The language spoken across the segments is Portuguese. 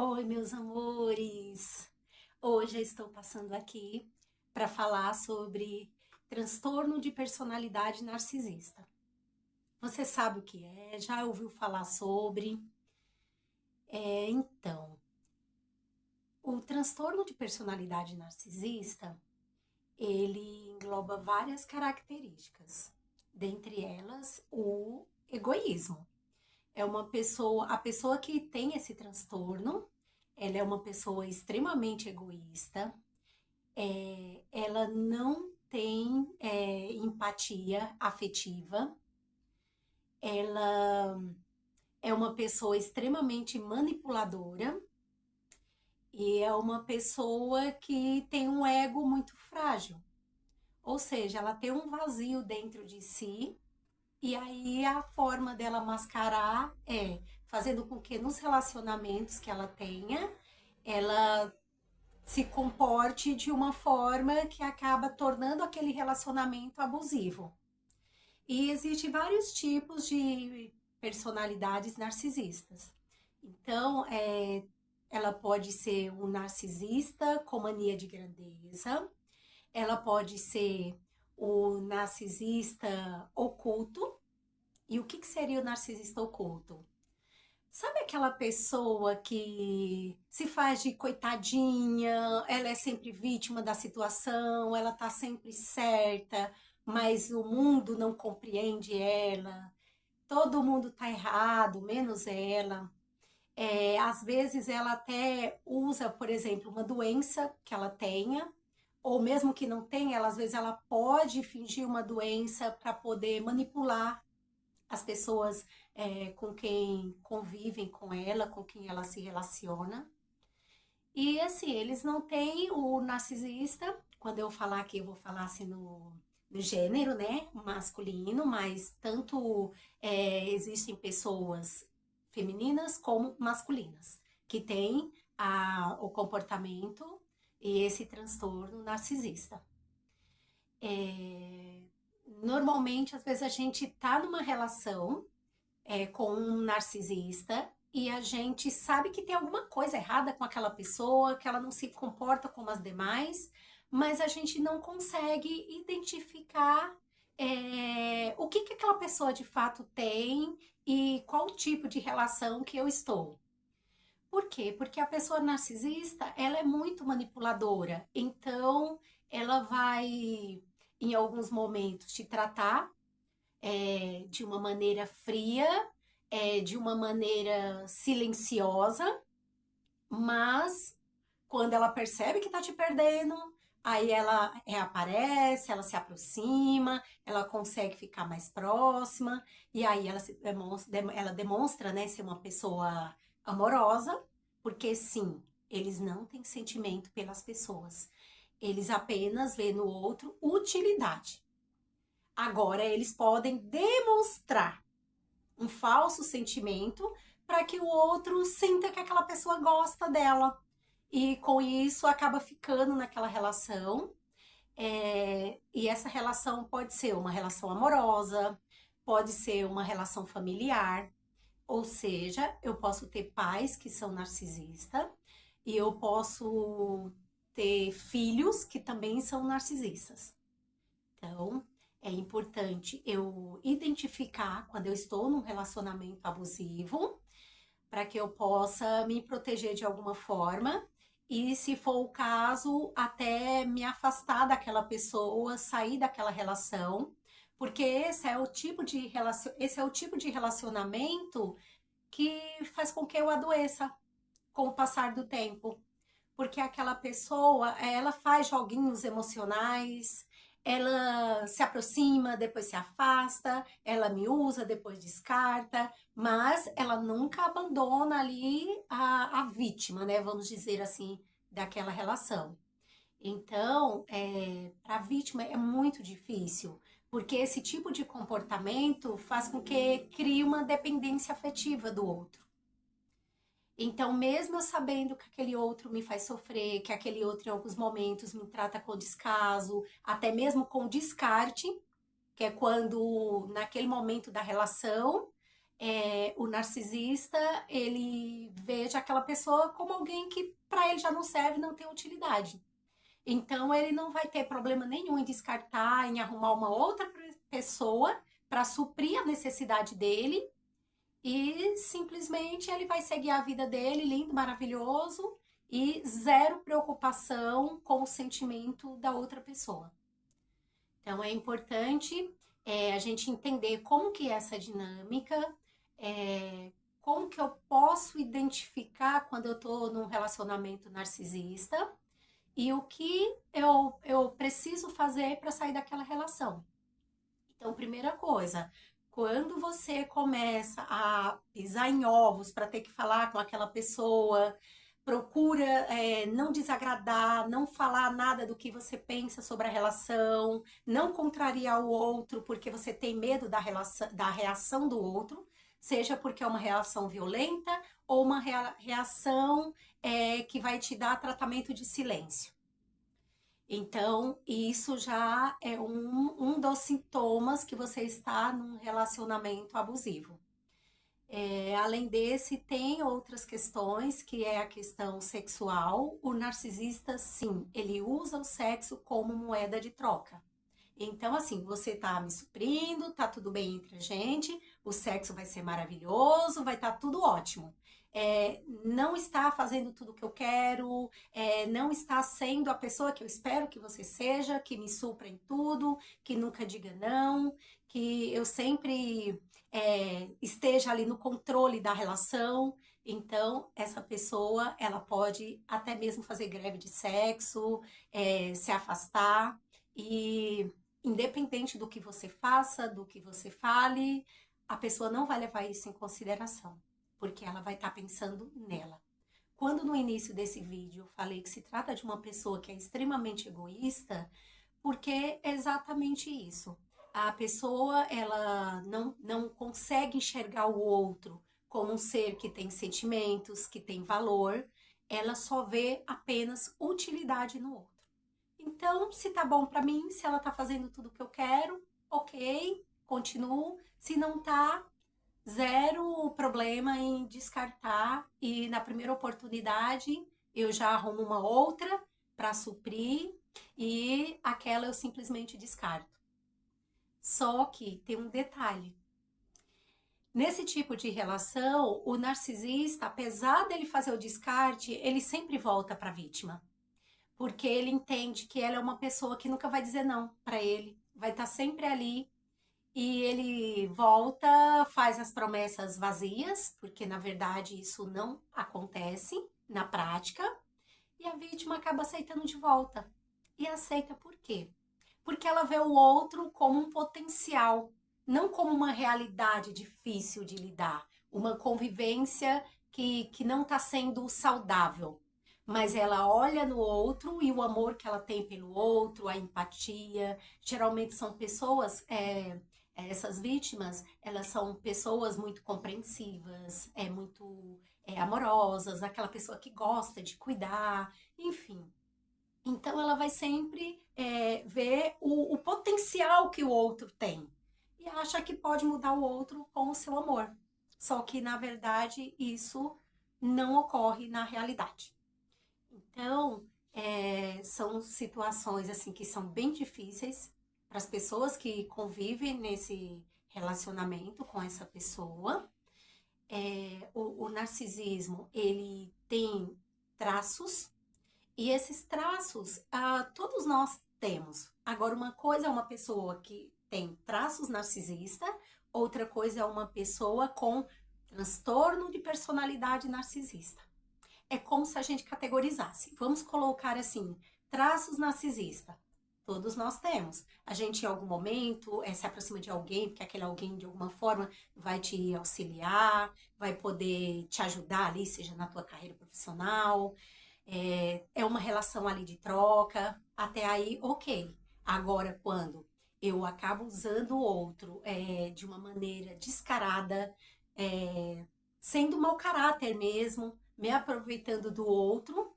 Oi, meus amores! Hoje eu estou passando aqui para falar sobre transtorno de personalidade narcisista. Você sabe o que é? Já ouviu falar sobre? Então, o transtorno de personalidade narcisista, ele engloba várias características, dentre elas o egoísmo. É uma pessoa, a pessoa que tem esse transtorno, ela é uma pessoa extremamente egoísta. Ela não tem empatia afetiva, ela é uma pessoa extremamente manipuladora e é uma pessoa que tem um ego muito frágil, ou seja, ela tem um vazio dentro de si e aí a forma dela mascarar é fazendo com que nos relacionamentos que ela tenha, ela se comporte de uma forma que acaba tornando aquele relacionamento abusivo. E existem vários tipos de personalidades narcisistas. Então, ela pode ser um narcisista com mania de grandeza, ela pode ser o narcisista oculto. E o que seria o narcisista oculto? Sabe aquela pessoa que se faz de coitadinha, ela é sempre vítima da situação, ela tá sempre certa, mas o mundo não compreende ela, todo mundo tá errado, menos ela. Às vezes ela até usa, por exemplo, uma doença que ela tenha, ou mesmo que não tenha, às vezes ela pode fingir uma doença para poder manipular as pessoas com quem convivem com ela, com quem ela se relaciona. E assim, eles não têm o narcisista, quando eu falar aqui, eu vou falar assim no gênero, né, masculino, mas tanto existem pessoas femininas como masculinas que têm o comportamento e esse transtorno narcisista. É, Normalmente, às vezes a gente tá numa relação com um narcisista e a gente sabe que tem alguma coisa errada com aquela pessoa, que ela não se comporta como as demais, mas a gente não consegue identificar o que aquela pessoa de fato tem e qual tipo de relação que eu estou. Por quê? Porque a pessoa narcisista, ela é muito manipuladora, então ela vai, em alguns momentos, te tratar de uma maneira fria, de uma maneira silenciosa, mas quando ela percebe que tá te perdendo, aí ela reaparece, ela se aproxima, ela consegue ficar mais próxima, e aí ela demonstra, né, ser uma pessoa amorosa, porque sim, eles não têm sentimento pelas pessoas. Eles apenas vêem no outro utilidade. Agora, eles podem demonstrar um falso sentimento para que o outro sinta que aquela pessoa gosta dela. E com isso acaba ficando naquela relação. E essa relação pode ser uma relação amorosa, pode ser uma relação familiar. Ou seja, eu posso ter pais que são narcisistas e eu posso ter filhos que também são narcisistas. Então, é importante eu identificar quando eu estou num relacionamento abusivo, para que eu possa me proteger de alguma forma e, se for o caso, até me afastar daquela pessoa, sair daquela relação, porque esse é o tipo de relacionamento que faz com que eu adoeça com o passar do tempo, porque aquela pessoa, ela faz joguinhos emocionais, ela se aproxima, depois se afasta, ela me usa, depois descarta, mas ela nunca abandona ali a vítima, né? Vamos dizer assim, daquela relação. Então, para a vítima é muito difícil, porque esse tipo de comportamento faz com que crie uma dependência afetiva do outro. Então, mesmo eu sabendo que aquele outro me faz sofrer, que aquele outro em alguns momentos me trata com descaso, até mesmo com descarte, que é quando naquele momento da relação, o narcisista ele vê veja aquela pessoa como alguém que para ele já não serve, não tem utilidade. Então, ele não vai ter problema nenhum em descartar, em arrumar uma outra pessoa para suprir a necessidade dele e simplesmente ele vai seguir a vida dele, lindo, maravilhoso, e zero preocupação com o sentimento da outra pessoa. Então é importante a gente entender como que é essa dinâmica, é, como que eu posso identificar quando eu estou num relacionamento narcisista e o que eu preciso fazer para sair daquela relação. Então, primeira coisa, quando você começa a pisar em ovos para ter que falar com aquela pessoa, procura não desagradar, não falar nada do que você pensa sobre a relação, não contrariar o outro porque você tem medo da reação do outro, seja porque é uma reação violenta ou uma reação que vai te dar tratamento de silêncio. Então, isso já é um dos sintomas que você está num relacionamento abusivo. Além desse, tem outras questões, que é a questão sexual. O narcisista, sim, ele usa o sexo como moeda de troca. Então, assim, você tá me suprindo, tá tudo bem entre a gente, o sexo vai ser maravilhoso, vai estar tudo ótimo. Não está fazendo tudo o que eu quero, não está sendo a pessoa que eu espero que você seja, que me supra em tudo, que nunca diga não, que eu sempre esteja ali no controle da relação. Então, essa pessoa, ela pode até mesmo fazer greve de sexo, se afastar e independente do que você faça, do que você fale, a pessoa não vai levar isso em consideração, porque ela vai estar pensando nela. Quando no início desse vídeo eu falei que se trata de uma pessoa que é extremamente egoísta, porque é exatamente isso. A pessoa, ela não consegue enxergar o outro como um ser que tem sentimentos, que tem valor, ela só vê apenas utilidade no outro. Então, se tá bom pra mim, se ela tá fazendo tudo que eu quero, ok, continuo. Se não tá, zero problema em descartar e na primeira oportunidade eu já arrumo uma outra para suprir e aquela eu simplesmente descarto. Só que tem um detalhe. Nesse tipo de relação, o narcisista, apesar dele fazer o descarte, ele sempre volta para a vítima, porque ele entende que ela é uma pessoa que nunca vai dizer não para ele, vai estar sempre ali e ele volta, faz as promessas vazias, porque na verdade isso não acontece na prática, e a vítima acaba aceitando de volta. E aceita por quê? Porque ela vê o outro como um potencial, não como uma realidade difícil de lidar, uma convivência que não está sendo saudável. Mas ela olha no outro e o amor que ela tem pelo outro, a empatia. Geralmente são pessoas, essas vítimas, elas são pessoas muito compreensivas, muito amorosas, aquela pessoa que gosta de cuidar, enfim. Então ela vai sempre ver o potencial que o outro tem e acha que pode mudar o outro com o seu amor. Só que na verdade isso não ocorre na realidade. Então são situações assim que são bem difíceis para as pessoas que convivem nesse relacionamento com essa pessoa. O narcisismo ele tem traços e esses traços, todos nós temos. Agora, uma coisa é uma pessoa que tem traços narcisista, outra coisa é uma pessoa com transtorno de personalidade narcisista. É como se a gente categorizasse. Vamos colocar assim, traços narcisista. Todos nós temos. A gente, em algum momento, se aproxima de alguém, porque aquele alguém, de alguma forma, vai te auxiliar, vai poder te ajudar ali, seja na tua carreira profissional, uma relação ali de troca, até aí, ok. Agora, quando eu acabo usando o outro de uma maneira descarada, sendo mau caráter mesmo, me aproveitando do outro,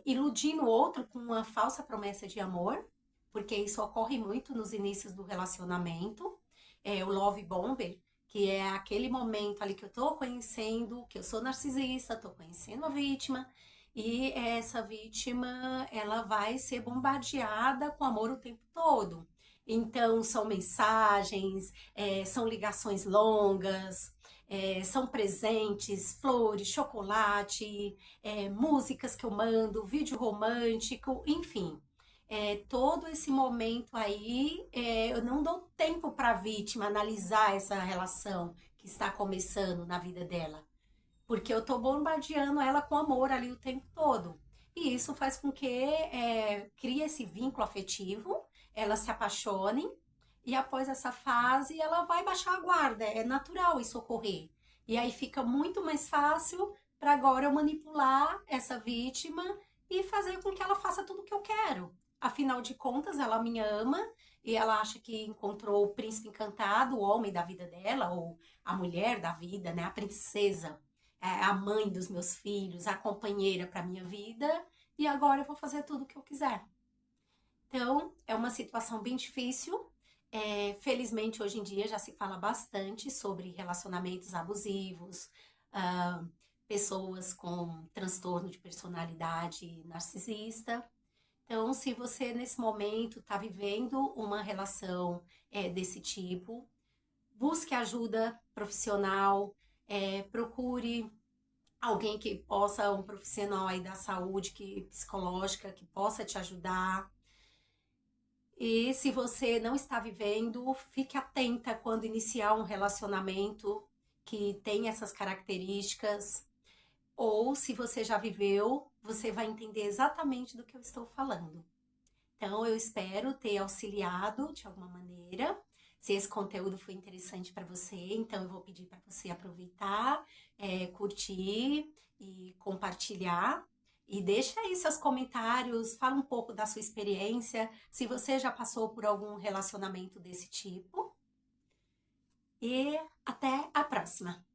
iludindo o outro com uma falsa promessa de amor, porque isso ocorre muito nos inícios do relacionamento, o love bomber, que é aquele momento ali que eu tô conhecendo, que eu sou narcisista, tô conhecendo a vítima, e essa vítima, ela vai ser bombardeada com amor o tempo todo. Então, são mensagens, são ligações longas, são presentes, flores, chocolate, músicas que eu mando, vídeo romântico, enfim. Todo esse momento aí, eu não dou tempo para a vítima analisar essa relação que está começando na vida dela, porque eu estou bombardeando ela com amor ali o tempo todo. E isso faz com que crie esse vínculo afetivo, elas se apaixonem, e após essa fase ela vai baixar a guarda, é natural isso ocorrer. E aí fica muito mais fácil para agora eu manipular essa vítima e fazer com que ela faça tudo o que eu quero. Afinal de contas, ela me ama e ela acha que encontrou o príncipe encantado, o homem da vida dela, ou a mulher da vida, né? A princesa, a mãe dos meus filhos, a companheira para minha vida, e agora eu vou fazer tudo o que eu quiser. Então, é uma situação bem difícil. Felizmente, hoje em dia já se fala bastante sobre relacionamentos abusivos, ah, pessoas com transtorno de personalidade narcisista. Então, se você nesse momento está vivendo uma relação desse tipo, busque ajuda profissional, procure alguém que possa, um profissional aí da saúde, que psicológica, que possa te ajudar. E se você não está vivendo, fique atenta quando iniciar um relacionamento que tem essas características. Ou se você já viveu, você vai entender exatamente do que eu estou falando. Então, eu espero ter auxiliado de alguma maneira. Se esse conteúdo foi interessante para você, então eu vou pedir para você aproveitar, curtir e compartilhar. E deixa aí seus comentários, fala um pouco da sua experiência, se você já passou por algum relacionamento desse tipo. E até a próxima!